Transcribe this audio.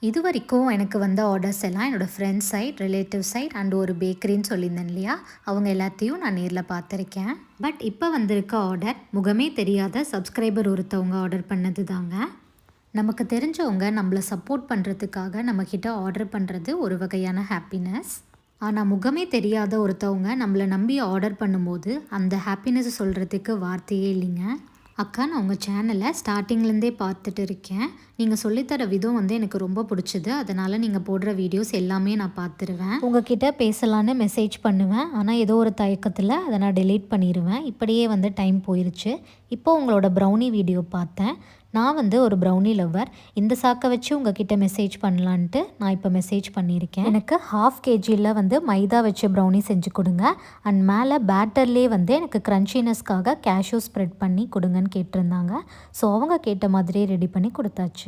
இது வரைக்கும் எனக்கு வந்த ஆர்டர்ஸ் எல்லாம் என்னோடய friends side, relative side and ஒரு பேக்கரின்னு சொல்லியிருந்தேன் இல்லையா, அவங்க எல்லாத்தையும் நான் நேரில் பார்த்துருக்கேன். பட் இப்போ வந்திருக்க ஆர்டர் முகமே தெரியாத சப்ஸ்கிரைபர் ஒருத்தவங்க ஆர்டர் பண்ணது தாங்க. நமக்கு தெரிஞ்சவங்க நம்மளை சப்போர்ட் பண்ணுறதுக்காக நம்மக்கிட்ட ஆர்டர் பண்ணுறது ஒரு வகையான ஹாப்பினஸ். ஆனால் முகமே தெரியாத ஒருத்தவங்க நம்மளை நம்பி ஆர்டர் பண்ணும்போது அந்த ஹாப்பினஸ் சொல்கிறதுக்கு வார்த்தையே இல்லைங்க. அக்கா, நான் உங்கள் சேனலை ஸ்டார்டிங்லேருந்தே பார்த்துட்டு இருக்கேன். நீங்கள் சொல்லித்தர விதம் எனக்கு ரொம்ப பிடிச்சிது. அதனால் நீங்கள் போடுற வீடியோஸ் எல்லாமே நான் பார்த்துருவேன். உங்ககிட்ட பேசலான்னு மெசேஜ் பண்ணுவேன். ஆனால் ஏதோ ஒரு தயக்கத்தில் அதை நான் டெலீட் பண்ணிடுவேன். இப்படியே டைம் போயிடுச்சு. இப்போ உங்களோட ப்ரௌனி வீடியோ பார்த்தேன். நான் ஒரு ப்ரௌனி லவ்வர். இந்த சாக்கை வச்சு உங்ககிட்ட மெசேஜ் பண்ணலான்ட்டு நான் இப்போ மெசேஜ் பண்ணியிருக்கேன். எனக்கு 1/2 kgயில் மைதா வச்சு ப்ரௌனி செஞ்சு கொடுங்க. அண்ட் மேலே பேட்டர்லேயே எனக்கு க்ரன்ச்சினஸ்க்காக கேஷ்யூ ஸ்ப்ரெட் பண்ணி கொடுங்கன்னு கேட்டிருந்தாங்க. ஸோ அவங்க கேட்ட மாதிரியே ரெடி பண்ணி கொடுத்தாச்சு.